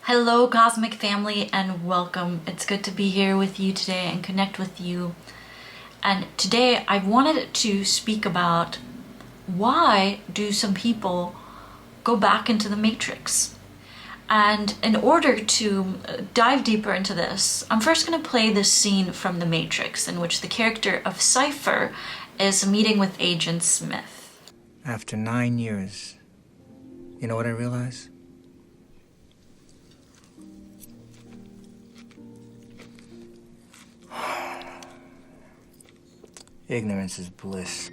Hello, Cosmic Family, and welcome. It's good to be here with you today and connect with you. And today I wanted to speak about why do some people go back into the matrix. And in order to dive deeper into this, I'm first going to play this scene from The Matrix in which the character of Cypher is meeting with Agent Smith. After 9 years, you know what I realized? Ignorance is bliss.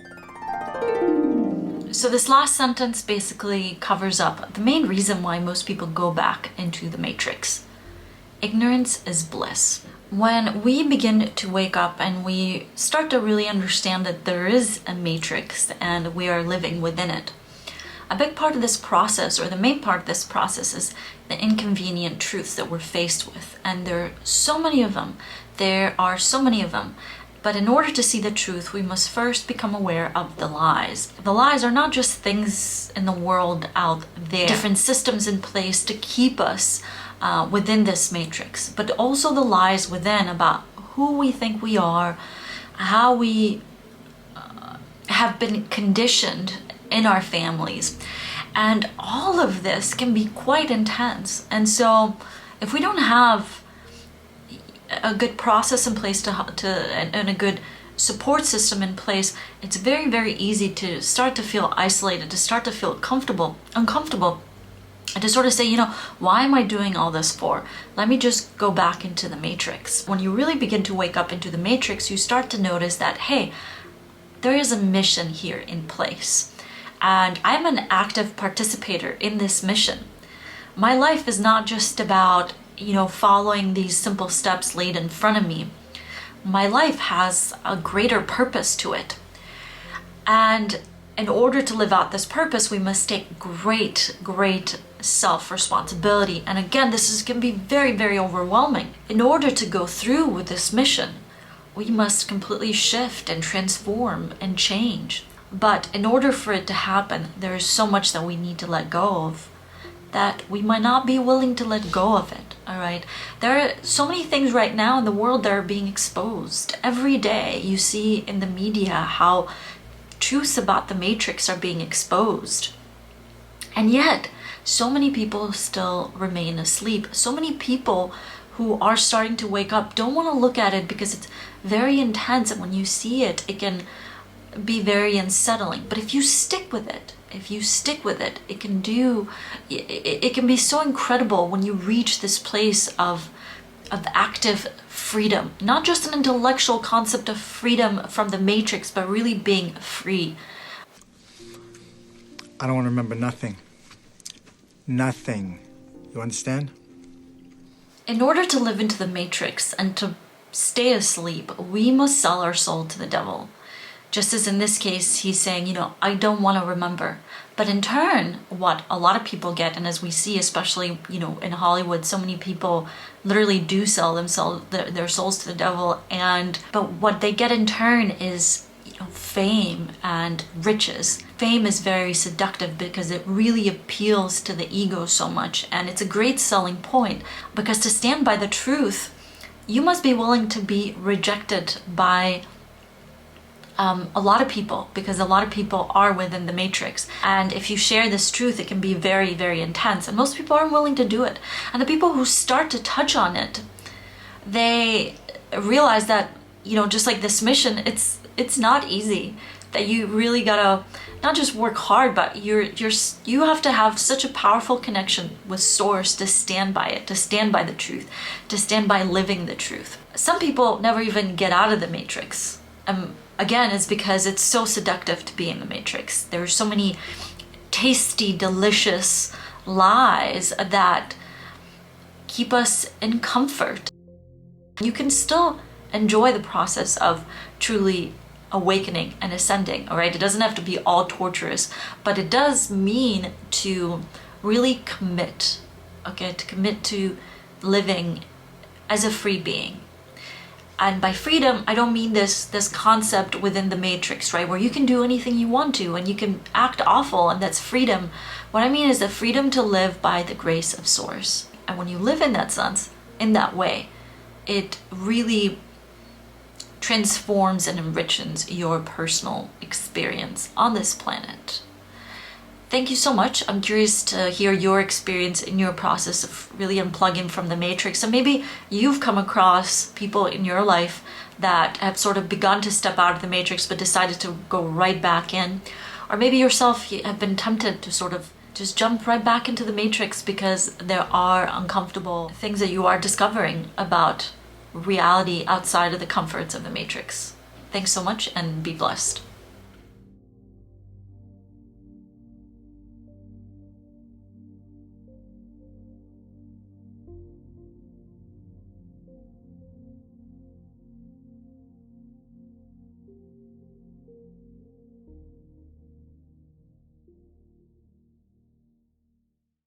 So this last sentence basically covers up the main reason why most people go back into the matrix. Ignorance is bliss. When we begin to wake up and we start to really understand that there is a matrix and we are living within it, a big part of this process, or the main part of this process, is the inconvenient truths that we're faced with. And there are so many of them. But in order to see the truth, we must first become aware of the lies. The lies are not just things in the world out there, different systems in place to keep us within this matrix, but also the lies within about who we think we are, how we have been conditioned in our families. And all of this can be quite intense. And so if we don't have a good process in place and a good support system in place, it's very, very easy to start to feel isolated, to start to feel uncomfortable, and to sort of say, why am I doing all this for? Let me just go back into the matrix. When you really begin to wake up into the matrix, you start to notice that, hey, there is a mission here in place. And I'm an active participator in this mission. My life is not just about following these simple steps laid in front of me. My life has a greater purpose to it. And in order to live out this purpose, we must take great self-responsibility. And again, this can be very, very overwhelming. In order to go through with this mission, we must completely shift and transform and change. But in order for it to happen, there is so much that we need to let go of, that we might not be willing to let go of it, all right? There are so many things right now in the world that are being exposed. Every day you see in the media how truths about the matrix are being exposed. And yet, so many people still remain asleep. So many people who are starting to wake up don't want to look at it because it's very intense, and when you see it, it can be very unsettling. But if you stick with it, it can be so incredible when you reach this place of active freedom. Not just an intellectual concept of freedom from the matrix, but really being free. I don't want to remember nothing. Nothing. You understand? In order to live into the matrix and to stay asleep, we must sell our soul to the devil. Just as in this case, he's saying, I don't want to remember. But in turn, what a lot of people get, and as we see, especially, in Hollywood, so many people literally do sell their souls to the devil. But what they get in turn is, fame and riches. Fame is very seductive because it really appeals to the ego so much. And it's a great selling point, because to stand by the truth, you must be willing to be rejected by a lot of people, because a lot of people are within the matrix. And if you share this truth, it can be very, very intense. And most people aren't willing to do it. And the people who start to touch on it, they realize that, just like this mission, it's not easy. That you really gotta not just work hard, but you have to have such a powerful connection with Source to stand by it, to stand by the truth, to stand by living the truth. Some people never even get out of the matrix. Again, it's because it's so seductive to be in the matrix. There are so many tasty, delicious lies that keep us in comfort. You can still enjoy the process of truly awakening and ascending, all right? It doesn't have to be all torturous, but it does mean to really commit, okay? To commit to living as a free being. And by freedom, I don't mean this concept within the matrix, right? Where you can do anything you want to and you can act awful and that's freedom. What I mean is the freedom to live by the grace of Source. And when you live in that sense, in that way, it really transforms and enriches your personal experience on this planet. Thank you so much. I'm curious to hear your experience in your process of really unplugging from the matrix. And maybe you've come across people in your life that have sort of begun to step out of the matrix but decided to go right back in. Or maybe yourself, you have been tempted to sort of just jump right back into the matrix because there are uncomfortable things that you are discovering about reality outside of the comforts of the matrix. Thanks so much and be blessed.